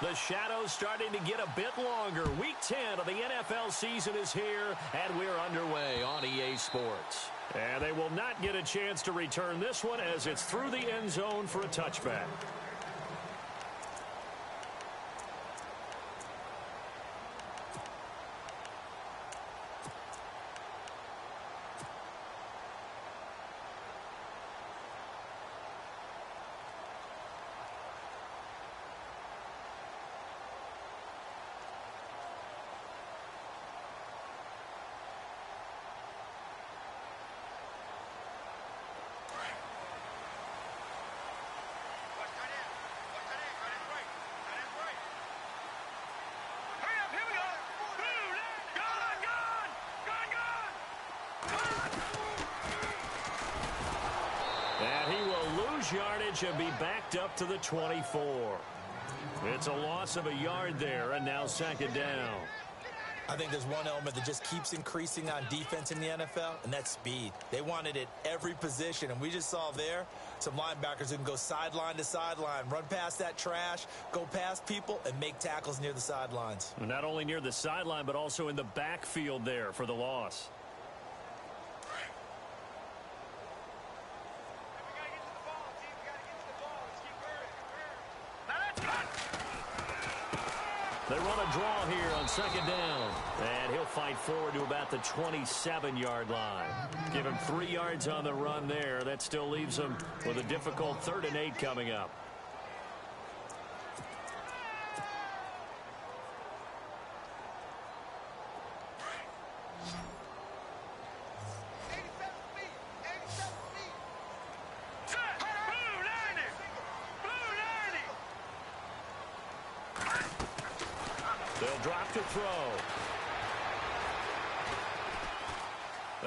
The shadow's starting to get a bit longer. Week 10 of the NFL season is here, and we're underway on EA Sports. And they will not get a chance to return this one as it's through the end zone for a touchback. And he will lose yardage and be backed up to the 24. It's a loss of a yard there, and now second down. I think there's one element that just keeps increasing on defense in the NFL, and that's speed. They want it at every position, and we just saw there some linebackers who can go sideline to sideline, run past that trash, go past people, and make tackles near the sidelines. Not only near the sideline, but also in the backfield there for the loss. They run a draw here on second down. And he'll fight forward to about the 27-yard line. Give him 3 yards on the run there. That still leaves him with a difficult 3rd and 8 coming up. They'll drop to throw.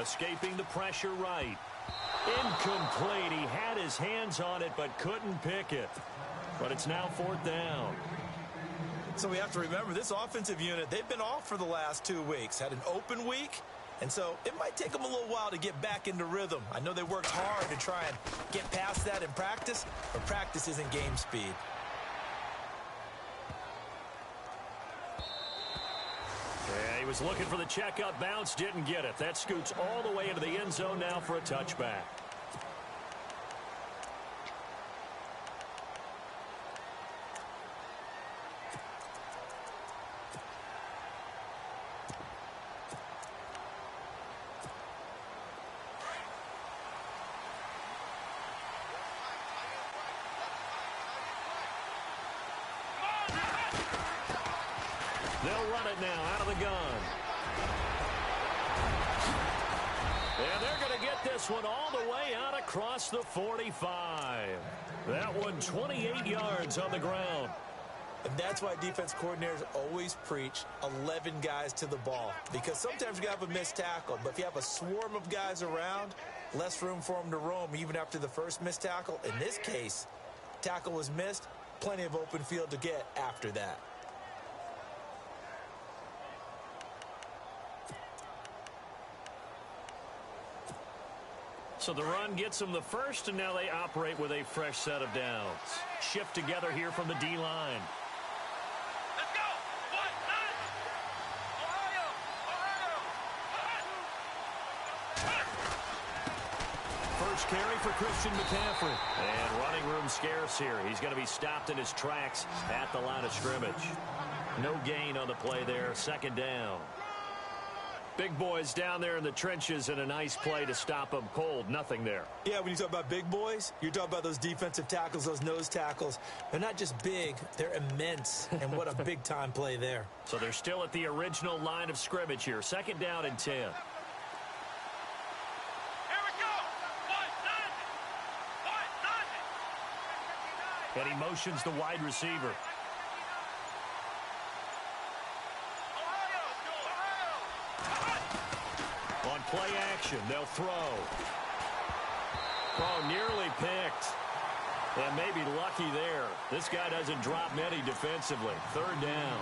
Escaping the pressure right. Incomplete. He had his hands on it but couldn't pick it. But it's now 4th down. So we have to remember this offensive unit, they've been off for the last 2 weeks. Had an open week. And so it might take them a little while to get back into rhythm. I know they worked hard to try and get past that in practice, but practice isn't game speed. Yeah, he was looking for the checkup bounce, didn't get it. That scoots all the way into the end zone now for a touchback. They'll run it now out of the gun. And they're going to get this one all the way out across the 45. That one 28 yards on the ground. And that's why defense coordinators always preach 11 guys to the ball. Because sometimes you have a missed tackle. But if you have a swarm of guys around, less room for them to roam even after the first missed tackle. In this case, tackle was missed. Plenty of open field to get after that. So the run gets them the first, and now they operate with a fresh set of downs. Shift together here from the D-line. Let's go! First carry for Christian McCaffrey. And running room scarce here. He's going to be stopped in his tracks at the line of scrimmage. No gain on the play there. Second down. Big boys down there in the trenches, and a nice play to stop them cold. Nothing there. Yeah, when you talk about big boys, you're talking about those defensive tackles, those nose tackles. They're not just big, they're immense. And what a big-time play there. So they're still at the original line of scrimmage here. Second down and 10. Here we go! And he motions the wide receiver. On play action, they'll throw. Oh, nearly picked. And maybe lucky there. This guy doesn't drop many defensively. Third down.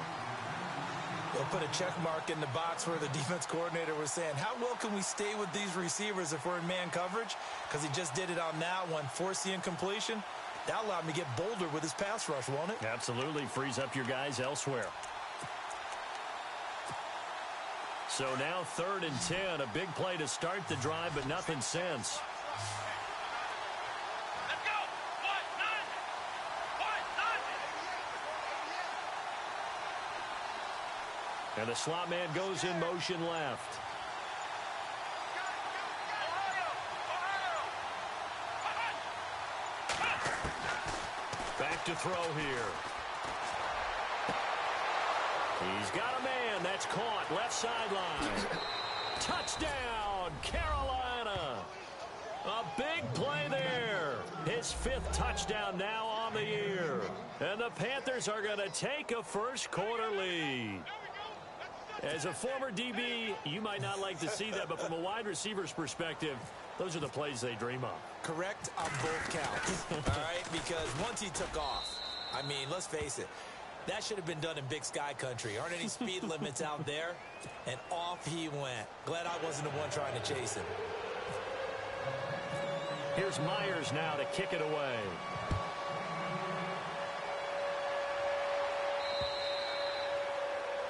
They'll put a check mark in the box where the defense coordinator was saying, how well can we stay with these receivers if we're in man coverage? Because he just did it on that one, force the incompletion. That allowed him to get bolder with his pass rush, won't it? Absolutely. Frees up your guys elsewhere. So now 3rd and 10. A big play to start the drive, but nothing since. Let's go. And the slot man goes in motion left. Back to throw here. He's got a man. That's caught. Left sideline. Touchdown, Carolina. A big play there. His 5th touchdown now on the year. And the Panthers are going to take a first-quarter lead. As a former DB, you might not like to see that, but from a wide receiver's perspective, those are the plays they dream of. Correct on both counts, all right? Because once he took off, I mean, let's face it, that should have been done in Big Sky country. Aren't any speed limits out there? And off he went. Glad I wasn't the one trying to chase him. Here's Myers now to kick it away.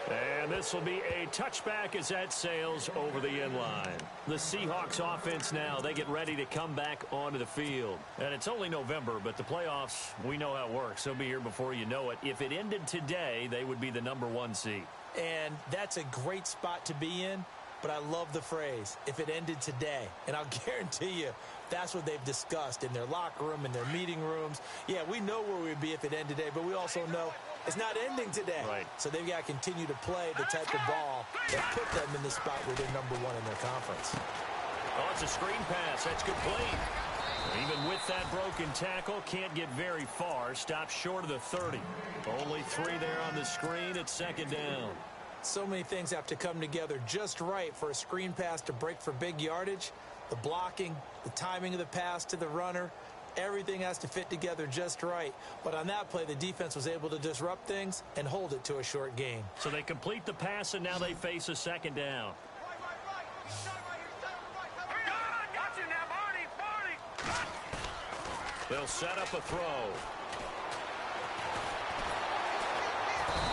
And this will be a touchback as that sails over the end line. The Seahawks offense now, they get ready to come back onto the field. And it's only November, but the playoffs, we know how it works. They'll be here before you know it. If it ended today, they would be the #1 seed. And that's a great spot to be in, but I love the phrase, if it ended today. And I'll guarantee you, that's what they've discussed in their locker room, in their meeting rooms. Yeah, we know where we'd be if it ended today, but we also know it's not ending today. Right. So they've got to continue to play the type of ball that put them in the spot where they're #1 in their conference. Oh, it's a screen pass. That's complete. Even with that broken tackle, can't get very far. Stops short of the 30. Only 3 there on the screen. It's 2nd down. So many things have to come together just right for a screen pass to break for big yardage. The blocking, the timing of the pass to the runner, everything has to fit together just right. But on that play, the defense was able to disrupt things and hold it to a short gain. So they complete the pass, and now they face a 2nd down. Got you now, Barney. They'll set up a throw.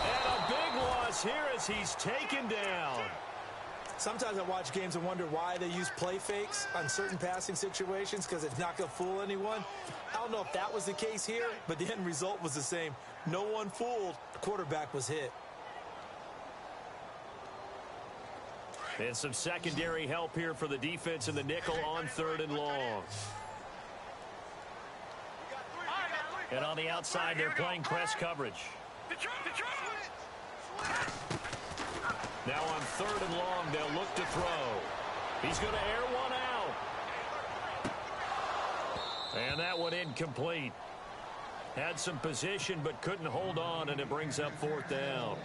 And a big loss here as he's taken down. Sometimes I watch games and wonder why they use play fakes on certain passing situations, because it's not going to fool anyone. I don't know if that was the case here, but the end result was the same. No one fooled. The quarterback was hit. And some secondary help here for the defense in the nickel on 3rd and long. And on the outside, they're playing press coverage. Now on 3rd and long, they'll look to throw. He's going to air one out. And that one incomplete. Had some position but couldn't hold on, and it brings up 4th down.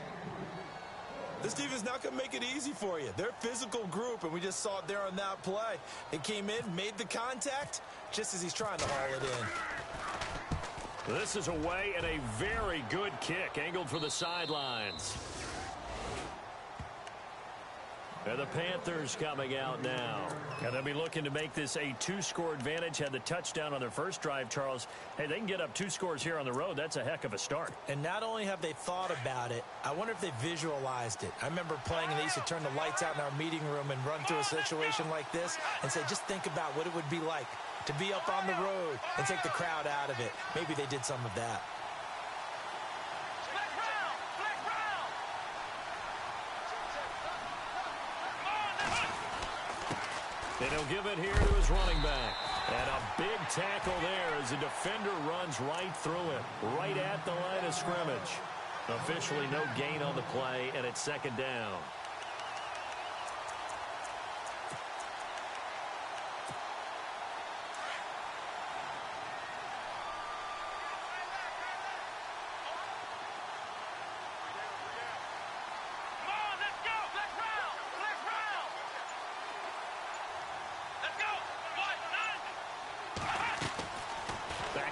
This defense is not going to make it easy for you. They're a physical group, and we just saw it there on that play. They came in, made the contact, just as he's trying to haul it in. This is away and a very good kick, angled for the sidelines. And the Panthers coming out now. And they'll be looking to make this a 2-score advantage. Had the touchdown on their first drive, Charles. Hey, they can get up 2 scores here on the road. That's a heck of a start. And not only have they thought about it, I wonder if they visualized it. I remember playing, and they used to turn the lights out in our meeting room and run through a situation like this and say, just think about what it would be like to be up on the road and take the crowd out of it. Maybe they did some of that. And he'll give it here to his running back. And a big tackle there as the defender runs right through it, right at the line of scrimmage. Officially no gain on the play, and it's 2nd down.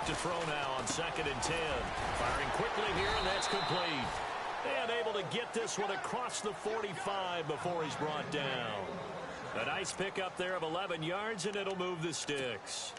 To throw now on 2nd and 10. Firing quickly here, and that's complete. And able to get this one across the 45 before he's brought down. A nice pickup there of 11 yards, and it'll move the sticks.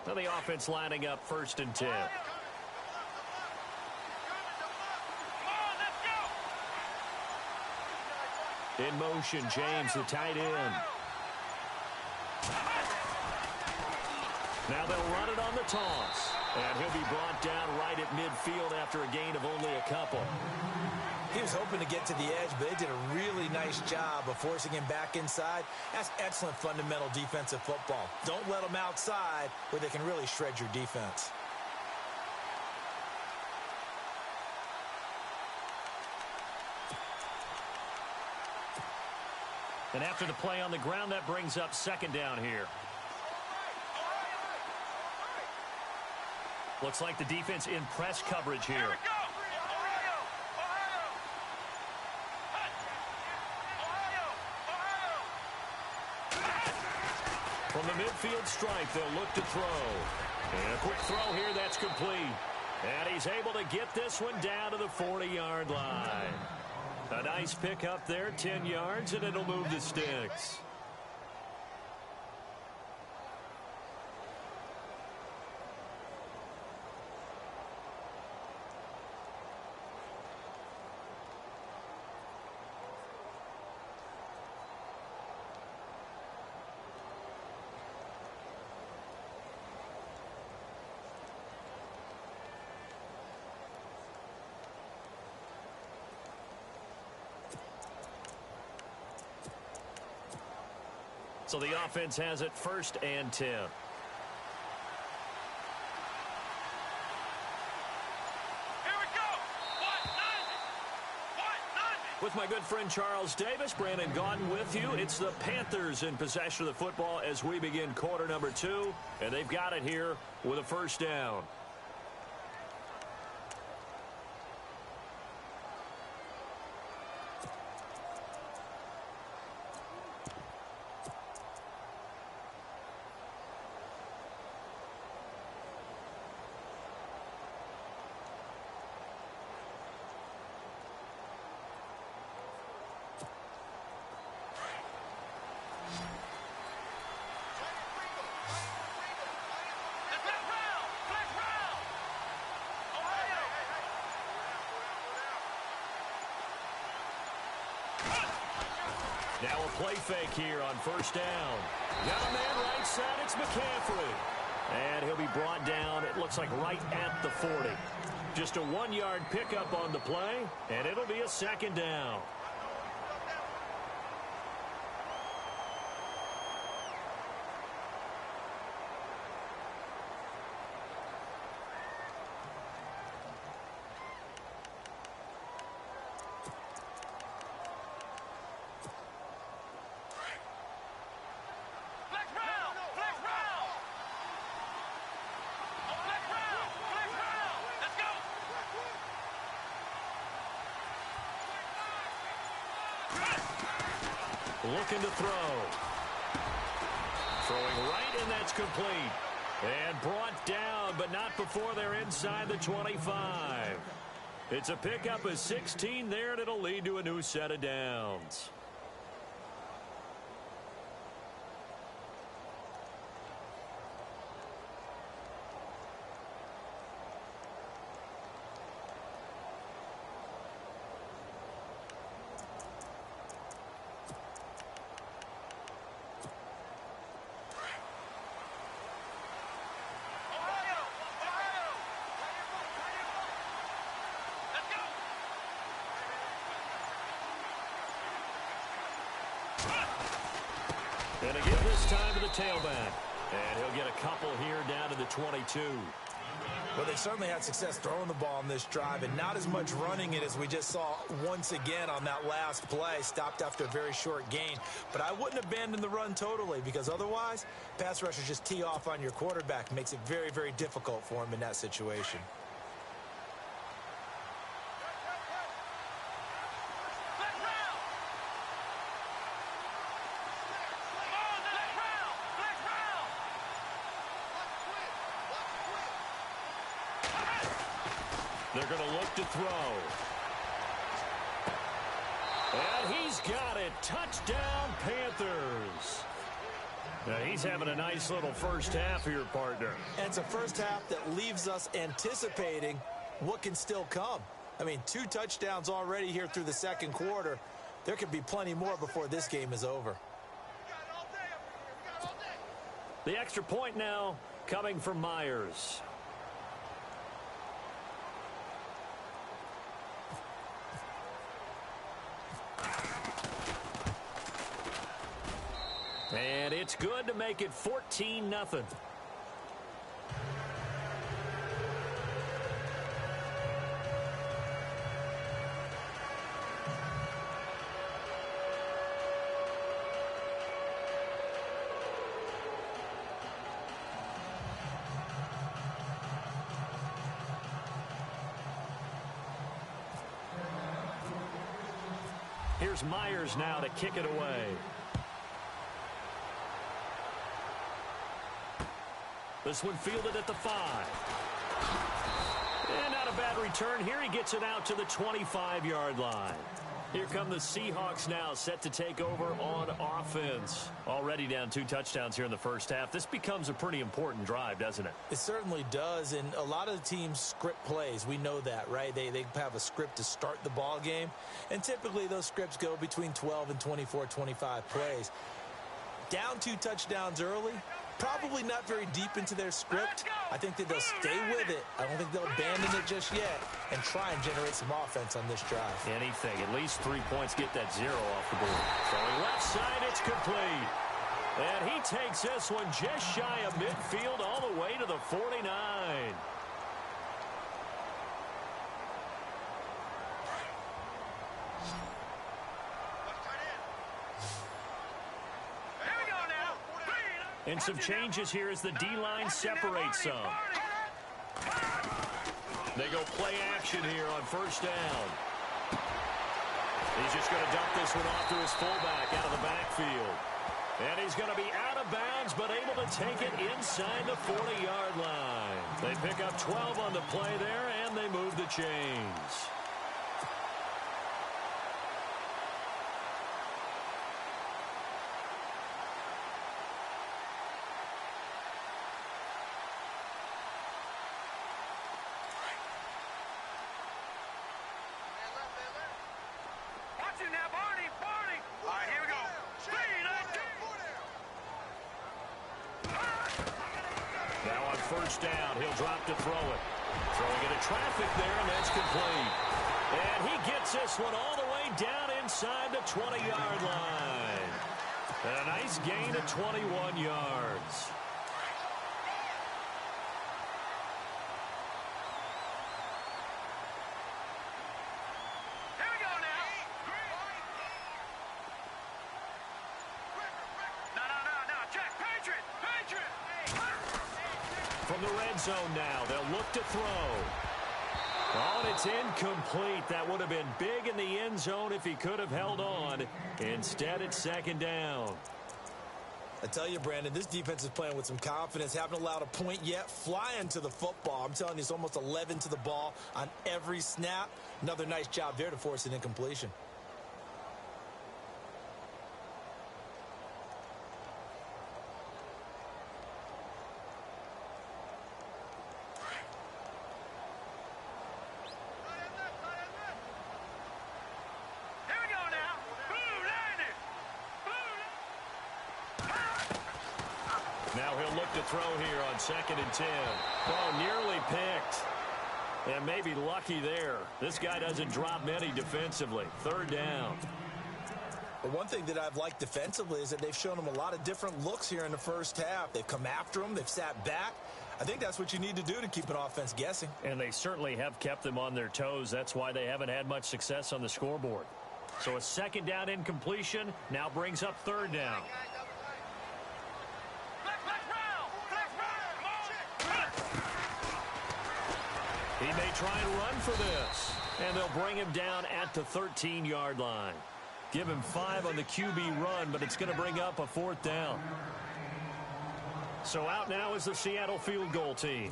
Now the offense lining up 1st and 10. In motion, James, the tight end. Now they'll run it on the toss. And he'll be brought down right at midfield after a gain of only a couple. He was hoping to get to the edge, but they did a really nice job of forcing him back inside. That's excellent fundamental defensive football. Don't let them outside where they can really shred your defense. And after the play on the ground, that brings up 2nd down here. Looks like the defense in press coverage here. From the midfield stripe, they'll look to throw. And a quick throw here, that's complete. And he's able to get this one down to the 40-yard line. A nice pickup there, 10 yards, and it'll move the sticks. So the offense has it 1st and 10. Here we go. With my good friend Charles Davis, Brandon Gaudin with you. It's the Panthers in possession of the football as we begin quarter number 2. And they've got it here with a 1st down. Now a play fake here on 1st down. Got a man right side, it's McCaffrey. And he'll be brought down, it looks like right at the 40. Just a 1-yard pickup on the play, and it'll be a 2nd down. Looking to throw. Throwing right, and that's complete. And brought down, but not before they're inside the 25. It's a pickup of 16 there, and it'll lead to a new set of downs. And again this time to the tailback. And he'll get a couple here down to the 22. Well, they certainly had success throwing the ball in this drive, and not as much running it as we just saw once again on that last play. Stopped after a very short gain. But I wouldn't abandon the run totally, because otherwise, pass rushers just tee off on your quarterback. Makes it very, very difficult for him in that situation. They're going to look to throw. And he's got it. Touchdown, Panthers. Now he's having a nice little first half here, partner. And it's a first half that leaves us anticipating what can still come. I mean, 2 touchdowns already here through the second quarter. There could be plenty more before this game is over. The extra point now coming from Myers. And it's good to make it 14-0. Here's Myers now to kick it away. This one fielded at the 5. And not a bad return here. He gets it out to the 25-yard line. Here come the Seahawks now, set to take over on offense. Already down 2 touchdowns here in the first half. This becomes a pretty important drive, doesn't it? It certainly does, and a lot of the teams script plays. We know that, right? They have a script to start the ball game, and typically those scripts go between 12 and 24, 25 plays. Down 2 touchdowns early, probably not very deep into their script. I think that they'll stay with it. I don't think they'll abandon it just yet and try and generate some offense on this drive. Anything. At least 3 points, get that 0 off the board. Throwing left side, it's complete. And he takes this one just shy of midfield all the way to the 49. And some changes here as the D-line separates some. They go play action here on first down. He's just going to dump this one off to his fullback out of the backfield. And he's going to be out of bounds, but able to take it inside the 40-yard line. They pick up 12 on the play there, and they move the chains. First down, he'll drop to throw it. Throwing into traffic there, and that's complete. And he gets this one all the way down inside the 20-yard line. And a nice gain of 21 yards. From the red zone now, they'll look to throw. Oh, and it's incomplete. That would have been big in the end zone if he could have held on. Instead, it's second down. I tell you, Brandon, this defense is playing with some confidence. Haven't allowed a point yet. Flying to the football. I'm telling you, it's almost 11 to the ball on every snap. Another nice job there to force an incompletion. Now he'll look to throw here on 2nd and 10. Oh, nearly picked. And maybe lucky there. This guy doesn't drop many defensively. 3rd down. But one thing that I've liked defensively is that they've shown him a lot of different looks here in the first half. They've come after him. They've sat back. I think that's what you need to do to keep an offense guessing. And they certainly have kept them on their toes. That's why they haven't had much success on the scoreboard. So a 2nd down incompletion now brings up 3rd down. He may try and run for this. And they'll bring him down at the 13-yard line. Give him 5 on the QB run, but it's going to bring up a 4th down. So out now is the Seattle field goal team.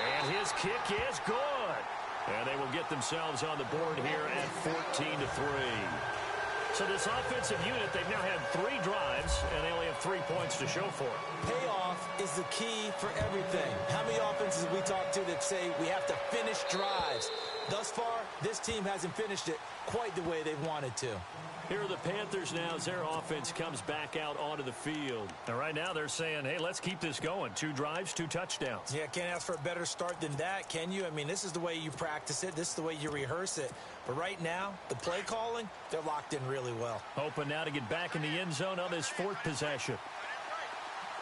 And his kick is good. And they will get themselves on the board here at 14-3. So this offensive unit, they've now had 3 drives, and they only have 3 points to show for it. Payoff is the key for everything. How many offenses we talk to that say we have to finish drives? Thus far, this team hasn't finished it quite the way they wanted to. Here are the Panthers now as their offense comes back out onto the field. And right now they're saying, hey, let's keep this going. 2 drives, 2 touchdowns. Yeah, can't ask for a better start than that, can you? I mean, this is the way you practice it. This is the way you rehearse it. But right now, the play calling, they're locked in really well. Hoping now to get back in the end zone on this 4th possession.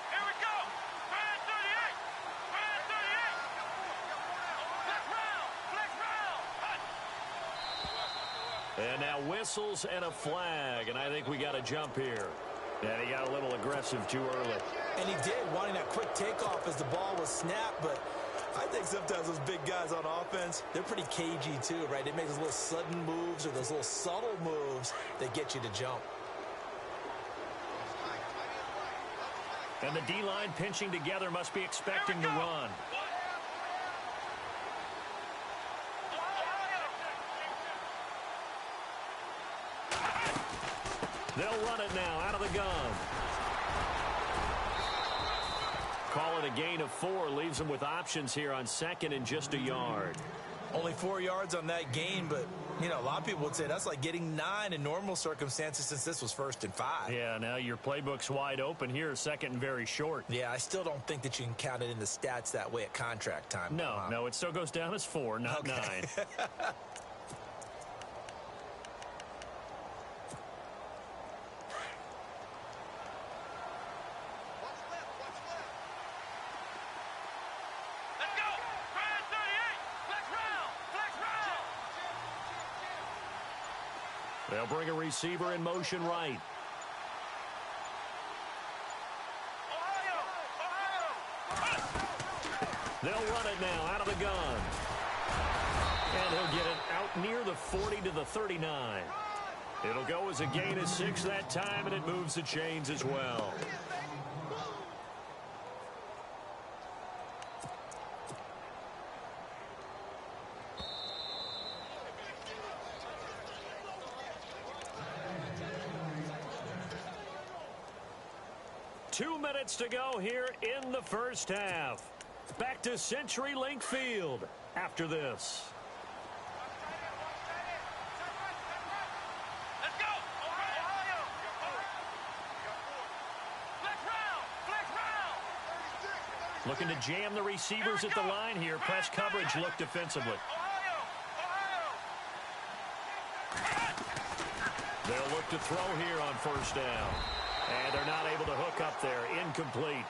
Here we go. Flag 38. Flag 38. Flex round. Flex round. And now whistles and a flag. And I think we got a jump here. And he got a little aggressive too early. And he did, wanting that quick takeoff as the ball was snapped. But I think sometimes those big guys on offense, they're pretty cagey too, right? They make those little sudden moves or those little subtle moves that get you to jump. And the D-line pinching together must be expecting to run. They'll run it now out of the gun. Call it a gain of 4. Leaves them with options here on 2nd and just a yard. Only 4 yards on that gain, but, you know, a lot of people would say that's like getting 9 in normal circumstances since this was 1st and 5. Yeah, now your playbook's wide open here, 2nd and very short. Yeah, I still don't think that you can count it in the stats that way at contract time. No, it still goes down as 4, not 9. They'll bring a receiver in motion right. They'll run it now out of the gun. And he'll get it out near the 40 to the 39. It'll go as a gain of 6 that time, and it moves the chains as well. Two minutes to go here in the first half. Back to CenturyLink Field after this. Let's go. Ohio. Flex round. Flex round. Looking to jam the receivers at the line here. Press coverage look defensively. They'll look to throw here on 1st down. And they're not able to hook up there. Incomplete.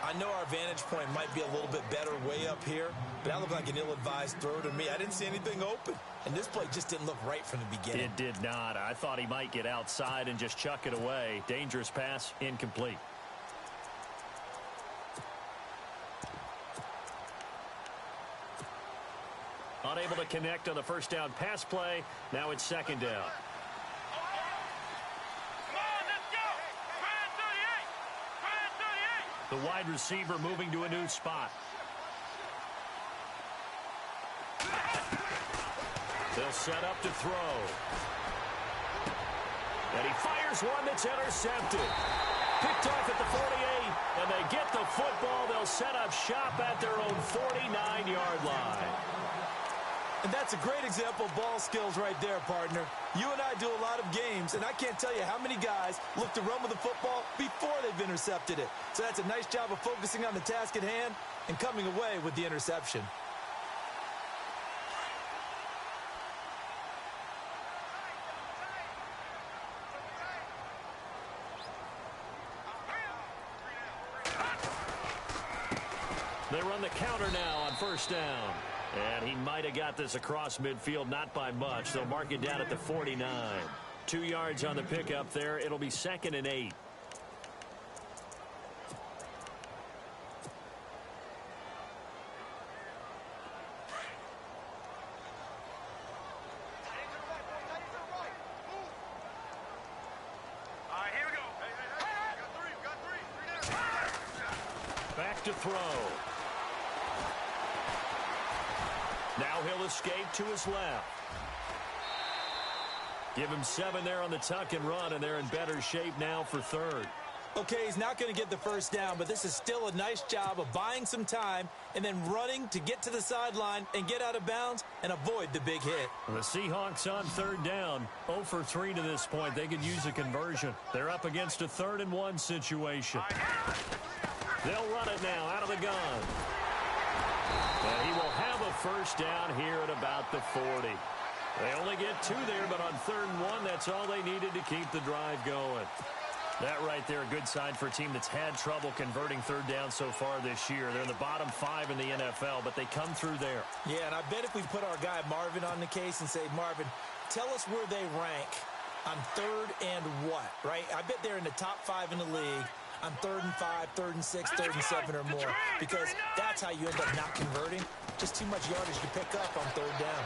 I know our vantage point might be a little bit better way up here, but that looked like an ill-advised throw to me. I didn't see anything open. And this play just didn't look right from the beginning. It did not. I thought he might get outside and just chuck it away. Dangerous pass, incomplete. Unable to connect on the 1st down pass play. Now it's 2nd down. The wide receiver moving to a new spot. They'll set up to throw. And he fires one that's intercepted. Picked off at the 48, and they get the football. They'll set up shop at their own 49-yard line. And that's a great example of ball skills right there, partner. You and I do a lot of games, and I can't tell you how many guys look to run with the football before they've intercepted it. So that's a nice job of focusing on the task at hand and coming away with the interception. They run the counter now on 1st down. And he might have got this across midfield, not by much. They'll mark it down at the 49. 2 yards on the pickup there. It'll be 2nd and 8. Here we go. Got three. Back to throw. Now he'll escape to his left. Give him 7 there on the tuck and run, and they're in better shape now for third. Okay, he's not going to get the first down, but this is still a nice job of buying some time and then running to get to the sideline and get out of bounds and avoid the big hit. The Seahawks on third down, 0 for 3 to this point. They could use a conversion. They're up against a 3rd and 1 situation. They'll run it now out of the gun. And he will have a first down here at about the 40. They only get 2 there, but on 3rd and 1, that's all they needed to keep the drive going. That right there, a good sign for a team that's had trouble converting third down so far this year. They're in the bottom 5 in the NFL, but they come through there. Yeah, and I bet if we put our guy Marvin on the case and say, Marvin, tell us where they rank on 3rd and what, right? I bet they're in the top 5 in the league on 3rd and 5, 3rd and 6, 3rd and 7 or more, because that's how you end up not converting. Just too much yardage to pick up on 3rd down.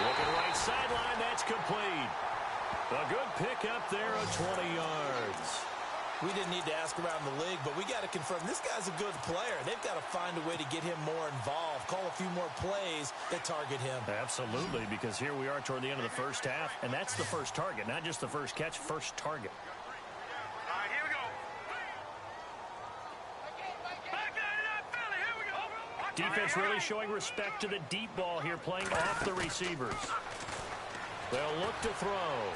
Looking right sideline, that's complete. A good pickup there of 20 yards. We didn't need to ask around the league, but we got to confirm this guy's a good player. They've got to find a way to get him more involved, call a few more plays that target him. Absolutely, because here we are toward the end of the first half, and that's the first target, not just the first catch, first target. All right, here we go. Here we go. Defense really showing respect to the deep ball here, playing off the receivers. They'll look to throw.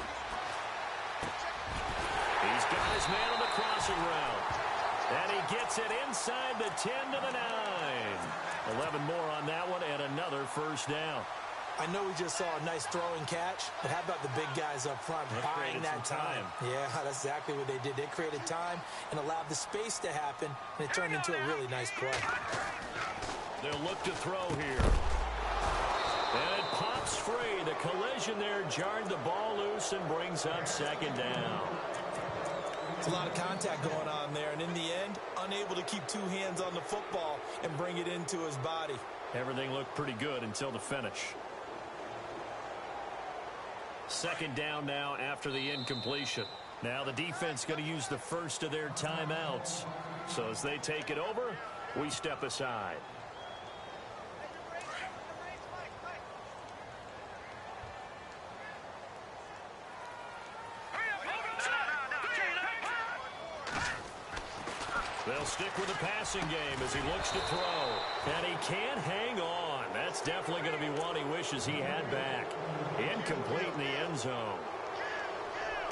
He's got his man on the crossing route. And he gets it inside the 10 to the 9. 11 more on that one and another first down. I know we just saw a nice throwing catch, but how about the big guys up front buying that time? Yeah, that's exactly what they did. They created time and allowed the space to happen, and it turned into a really nice play. They'll look to throw here. And it pops free. The collision there jarred the ball loose and brings up second down. It's a lot of contact going on there, and in the end, unable to keep 2 hands on the football and bring it into his body. Everything looked pretty good until the finish. Second down now after the incompletion. Now the defense going to use the first of their timeouts. So as they take it over, we step aside. They'll stick with the passing game as he looks to throw. And he can't hang on. That's definitely going to be one he wishes he had back. Incomplete in the end zone.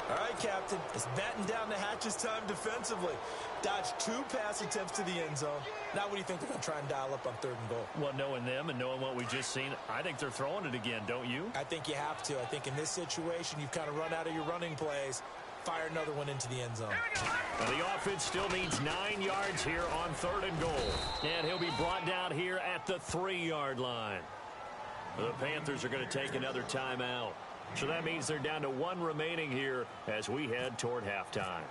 All right, Captain. It's batten down the hatches time defensively. Dodged 2 pass attempts to the end zone. Now what do you think they're going to try and dial up on 3rd and goal? Well, knowing them and knowing what we just seen, I think they're throwing it again, don't you? I think you have to. I think in this situation, you've kind of run out of your running plays. Fire another one into the end zone. And the offense still needs 9 yards here on 3rd and goal. And he'll be brought down here at the 3-yard line. The Panthers are going to take another timeout. So that means they're down to 1 remaining here as we head toward halftime.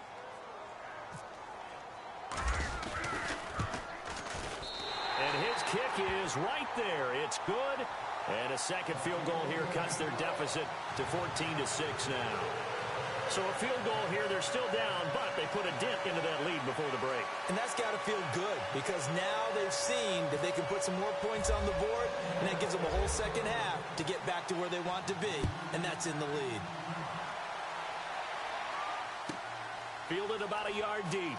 And his kick is right there. It's good. And a second field goal here cuts their deficit to 14-6 now. So a field goal here, they're still down, but they put a dent into that lead before the break. And that's got to feel good because now they've seen that they can put some more points on the board, and that gives them a whole second half to get back to where they want to be, and that's in the lead. Fielded about a yard deep.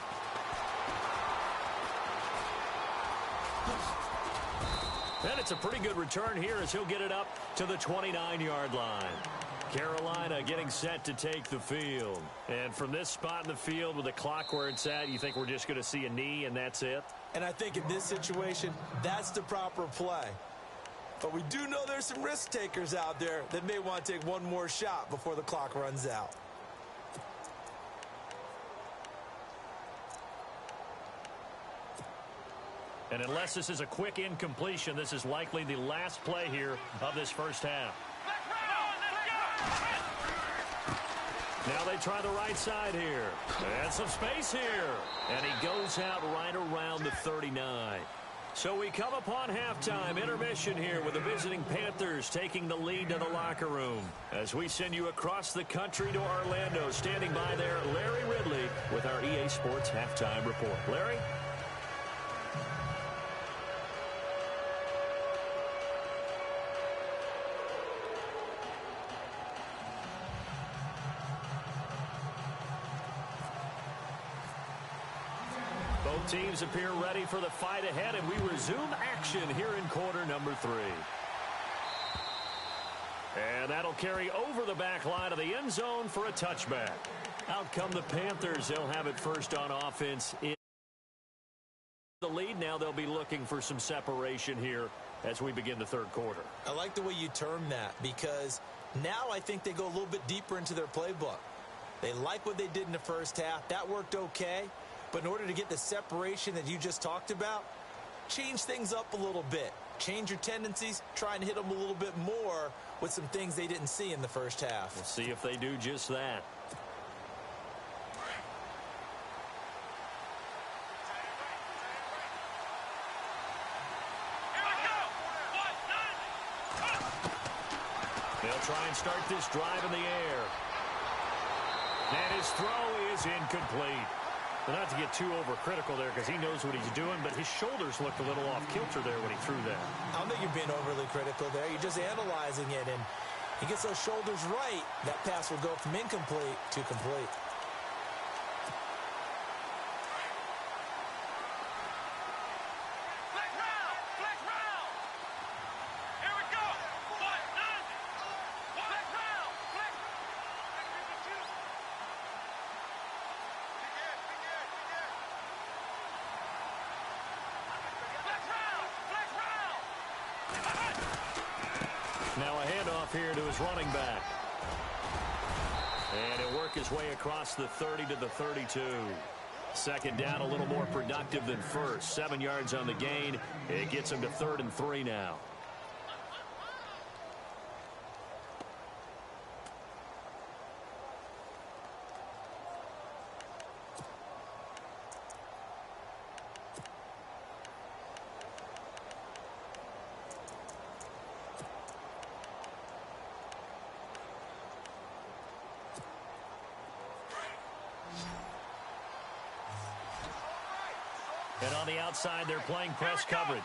And it's a pretty good return here as he'll get it up to the 29-yard line. Carolina getting set to take the field. And from this spot in the field with the clock where it's at, you think we're just going to see a knee and that's it? And I think in this situation, that's the proper play. But we do know there's some risk takers out there that may want to take one more shot before the clock runs out. And unless this is a quick incompletion, this is likely the last play here of this first half. Now they try the right side here. And some space here. And he goes out right around the 39. So we come upon halftime intermission here with the visiting Panthers taking the lead to the locker room. As we send you across the country to Orlando, standing by there, Larry Ridley with our EA Sports Halftime Report. Larry? Both teams appear ready for the fight ahead, and we resume action here in quarter number 3. And that'll carry over the back line of the end zone for a touchback. Out come the Panthers. They'll have it first on offense in the lead. Now they'll be looking for some separation here as we begin the third quarter. I like the way you term that, because now I think they go a little bit deeper into their playbook. They like what they did in the first half. That worked okay. But in order to get the separation that you just talked about, change things up a little bit. Change your tendencies, try and hit them a little bit more with some things they didn't see in the first half. We'll see if they do just that. They'll try and start this drive in the air. And his throw is incomplete. Well, not to get too overcritical there because he knows what he's doing, but his shoulders looked a little off kilter there when he threw that. I don't think you're being overly critical there. You're just analyzing it, and he gets those shoulders right. That pass will go from incomplete to complete. Now a handoff here to his running back. And he'll work his way across the 30 to the 32. Second down, a little more productive than first. 7 yards on the gain. It gets him to 3rd and 3 now. And on the outside, they're playing press coverage.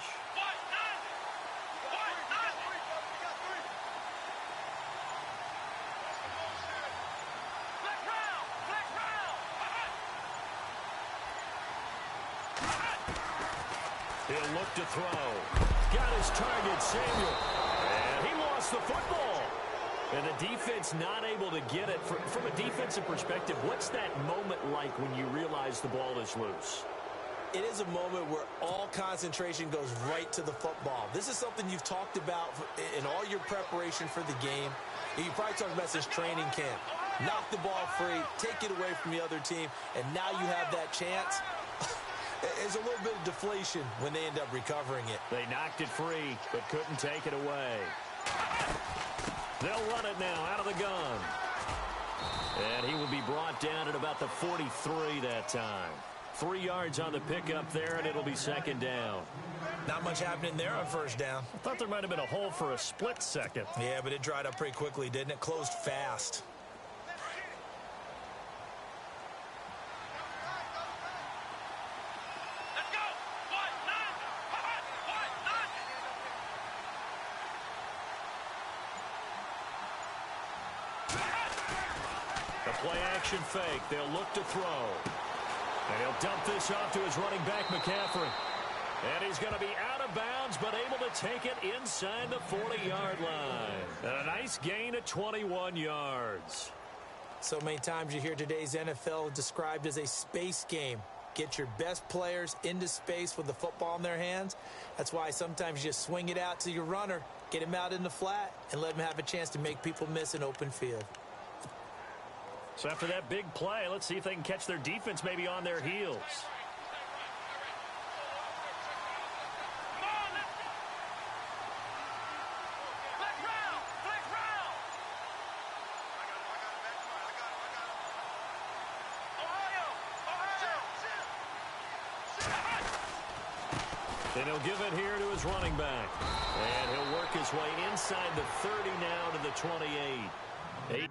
He'll look to throw. Got his target, Samuel. And he lost the football. And the defense not able to get it. From a defensive perspective, what's that moment like when you realize the ball is loose? It is a moment where all concentration goes right to the football. This is something you've talked about in all your preparation for the game. You probably talked about since training camp. Knock the ball free, take it away from the other team, and now you have that chance. There's a little bit of deflation when they end up recovering it. They knocked it free, but couldn't take it away. They'll run it now out of the gun. And he will be brought down at about the 43 that time. 3 yards on the pickup there, and it'll be second down. Not much happening there on first down. I thought there might have been a hole for a split second. Yeah, but it dried up pretty quickly, didn't it? Closed fast. The play action fake. They'll look to throw. And he'll dump this off to his running back, McCaffrey. And he's going to be out of bounds, but able to take it inside the 40-yard line. And a nice gain of 21 yards. So many times you hear today's NFL described as a space game. Get your best players into space with the football in their hands. That's why sometimes you just swing it out to your runner, get him out in the flat, and let him have a chance to make people miss an open field. So after that big play, let's see if they can catch their defense maybe on their heels. And he'll give it here to his running back. And he'll work his way inside the 30 now to the 28.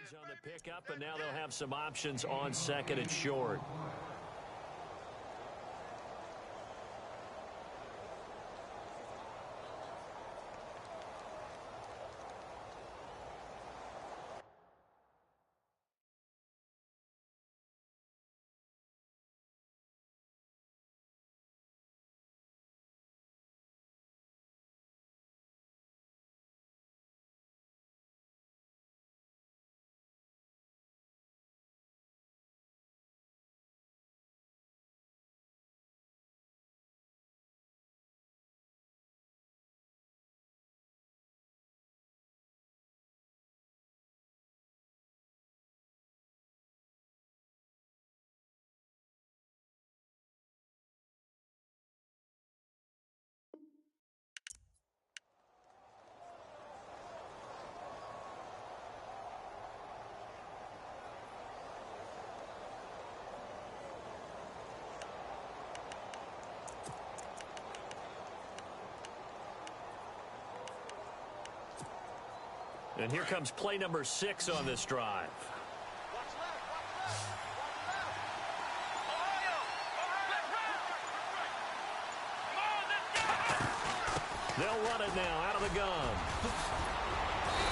Plays on the pickup, and now they'll have some options on second and short. And here comes play number 6 on this drive. They'll run it now out of the gun.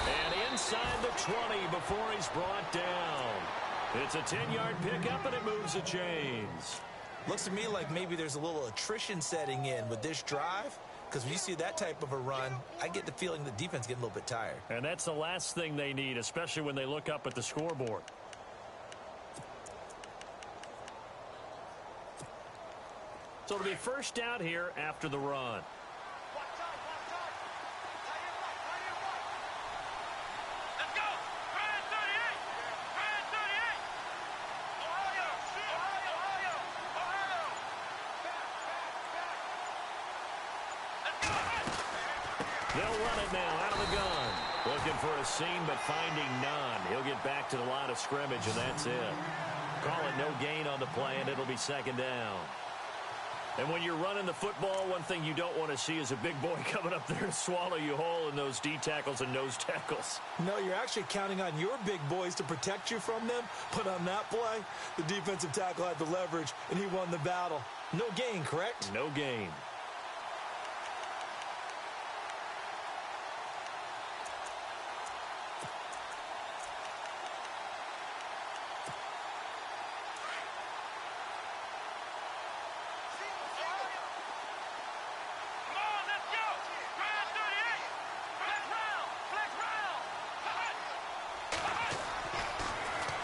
And inside the 20 before he's brought down. It's a 10-yard pickup, and it moves the chains. Looks to me like maybe there's a little attrition setting in with this drive. Because when you see that type of a run, I get the feeling the defense getting a little bit tired. And that's the last thing they need, especially when they look up at the scoreboard. So it'll be first down here after the run. They'll run it now out of the gun. Looking for a seam, but finding none. He'll get back to the line of scrimmage, and that's it. Call it no gain on the play, and it'll be second down. And when you're running the football, one thing you don't want to see is a big boy coming up there and swallow you whole in those D tackles and nose tackles. No, you're actually counting on your big boys to protect you from them. But on that play, the defensive tackle had the leverage, and he won the battle. No gain, correct? No gain.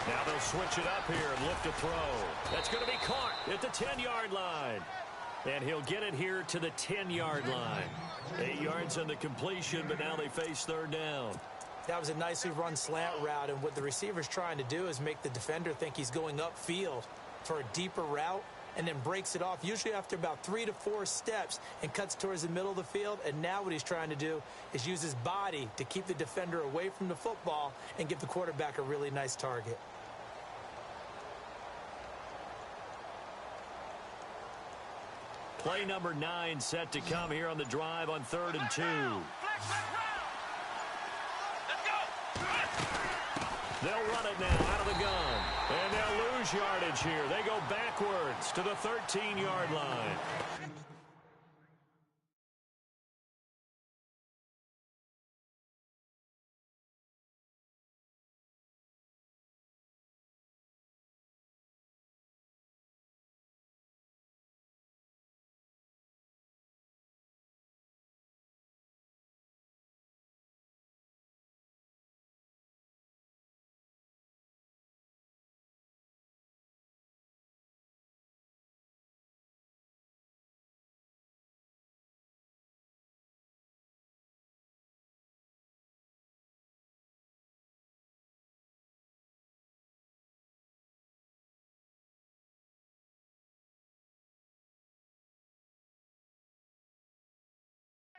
Now they'll switch it up here and look to throw. That's going to be caught at the 10-yard line. And he'll get it here to the 10-yard line. 8 yards on the completion, but now they face third down. That was a nicely run slant route, and what the receiver's trying to do is make the defender think he's going upfield for a deeper route and then breaks it off, usually after about 3 to 4 steps, and cuts towards the middle of the field. And now what he's trying to do is use his body to keep the defender away from the football and give the quarterback a really nice target. Play number 9 set to come here on the drive on 3rd and 2. They'll run it now out of the gun. And they'll lose yardage here. They go backwards to the 13-yard line.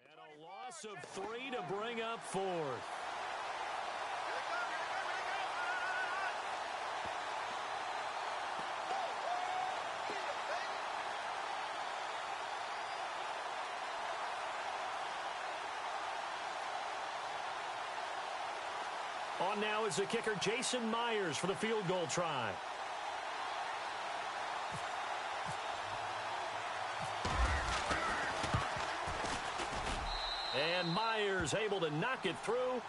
And a loss of 3 to bring up 4th. On now is the kicker, Jason Myers, for the field goal try. And Myers able to knock it through.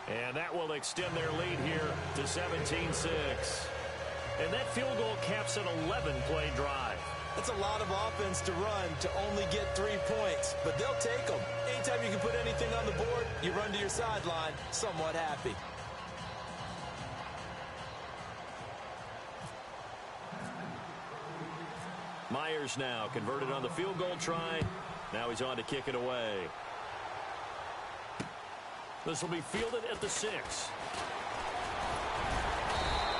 And that will extend their lead here to 17-6. And that field goal caps an 11-play drive. That's a lot of offense to run to only get 3 points, but they'll take them. Anytime you can put anything on the board, you run to your sideline somewhat happy. Myers now converted on the field goal try. Now he's on to kick it away. This will be fielded at the 6.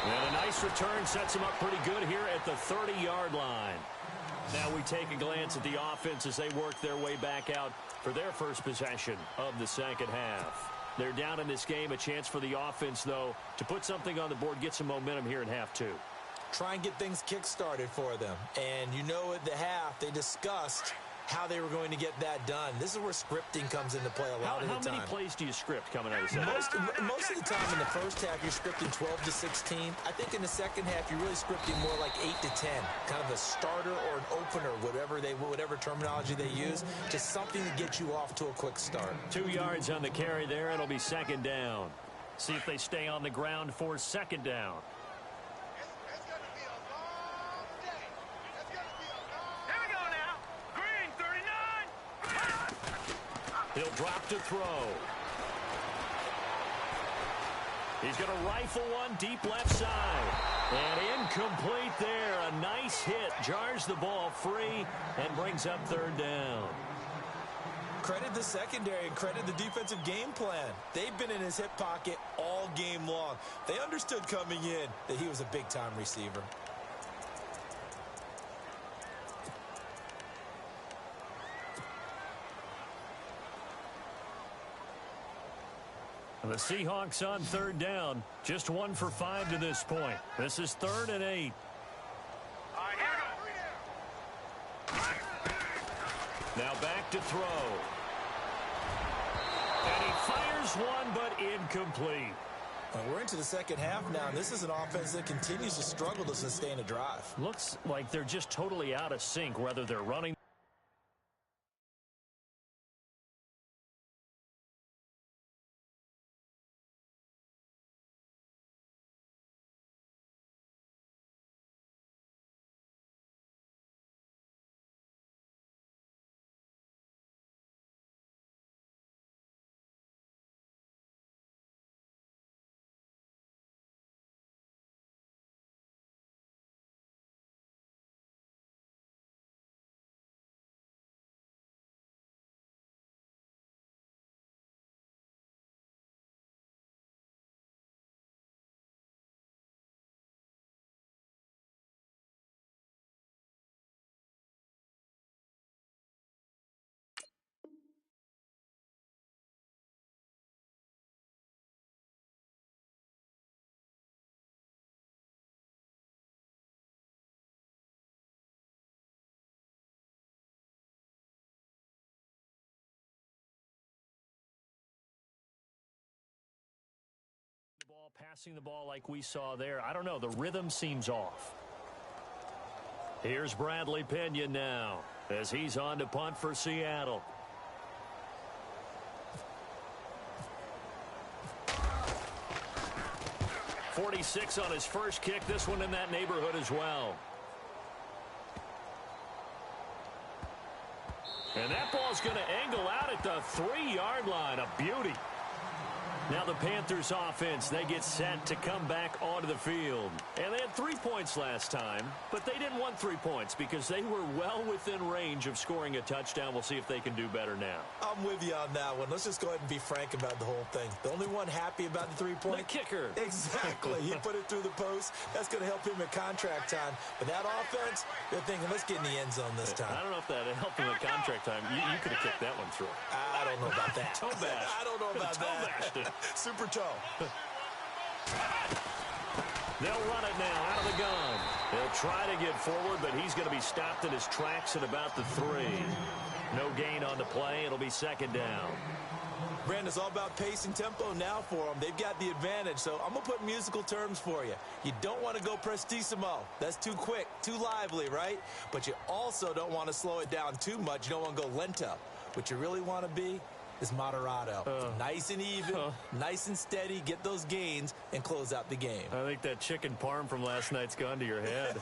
And a nice return sets him up pretty good here at the 30-yard line. Now we take a glance at the offense as they work their way back out for their first possession of the second half. They're down in this game. A chance for the offense, though, to put something on the board, get some momentum here in half 2. Try and get things kick-started for them. And you know at the half, they discussed how they were going to get that done. This is where scripting comes into play a lot of the time. How many plays do you script coming out of the second? Most of the time in the first half, you're scripting 12 to 16. I think in the second half, you're really scripting more like 8 to 10. Kind of a starter or an opener, whatever terminology they use, just something to get you off to a quick start. 2 yards on the carry there. It'll be second down. See if they stay on the ground for second down. He'll drop to throw. He's going to rifle one deep left side. And incomplete there. A nice hit. Jars the ball free and brings up third down. Credit the secondary and credit the defensive game plan. They've been in his hip pocket all game long. They understood coming in that he was a big-time receiver. The Seahawks on third down. Just 1 for 5 to this point. This is 3rd and 8. Now back to throw. And he fires one, but incomplete. Well, we're into the second half now. This is an offense that continues to struggle to sustain a drive. Looks like they're just totally out of sync, whether they're running passing the ball like we saw there. I don't know. The rhythm seems off. Here's Bradley Pinion now as he's on to punt for Seattle. .46 on his first kick. This one in that neighborhood as well. And that ball's going to angle out at the 3-yard line. A beauty. Now the Panthers offense, they get set to come back onto the field. And they had 3 points last time, but they didn't want 3 points because they were well within range of scoring a touchdown. We'll see if they can do better now. I'm with you on that one. Let's just go ahead and be frank about the whole thing. The only one happy about the 3-point? The kicker. Exactly. He put it through the post. That's going to help him at contract time. But that offense, they're thinking, let's get in the end zone this time. I don't know if that helped him at contract time. You could have kicked that one through. I don't know about that. Toe bash. I don't know about Toe that. bashed it. Super toe. They'll run it now out of the gun. They'll try to get forward, but he's going to be stopped in his tracks at about the 3. No gain on the play. It'll be second down. Brandon, it's all about pace and tempo now for them. They've got the advantage, so I'm going to put musical terms for you. You don't want to go prestissimo. That's too quick, too lively, right? But you also don't want to slow it down too much. You don't want to go lento. What you really want to be is moderato. Nice and even, nice and steady, get those gains, and close out the game. I think that chicken parm from last night's gone to your head.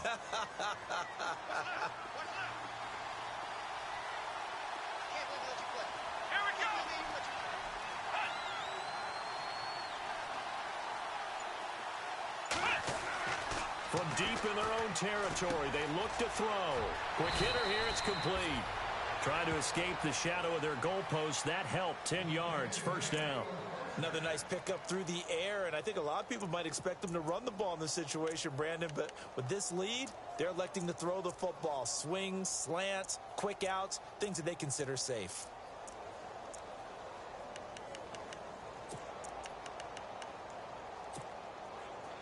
From deep in their own territory, they look to throw. Quick hitter here, it's complete. Trying to escape the shadow of their goalpost. That helped. 10 yards, first down. Another nice pickup through the air, and I think a lot of people might expect them to run the ball in this situation, Brandon, but with this lead, they're electing to throw the football. Swings, slants, quick outs, things that they consider safe.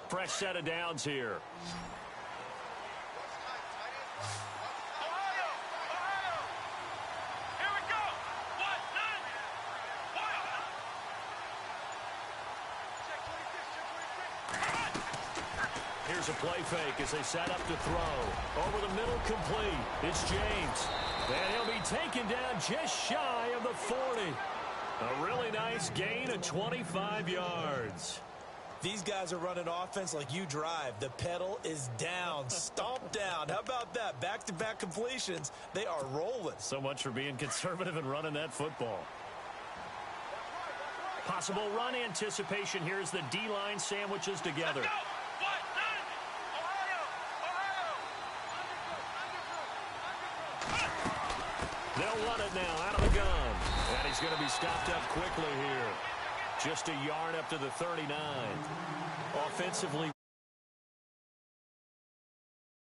Fresh set of downs here. Here's a play fake as they set up to throw. Over the middle, complete. It's James. And he'll be taken down just shy of the 40. A really nice gain of 25 yards. These guys are running offense like you drive. The pedal is down, stomped down. How about that? Back-to-back completions. They are rolling. So much for being conservative and running that football. Possible run anticipation. Here's the D-line sandwiches together. They'll run it now out of the gun. And he's going to be stopped up quickly here. Just a yard up to the 39. Offensively,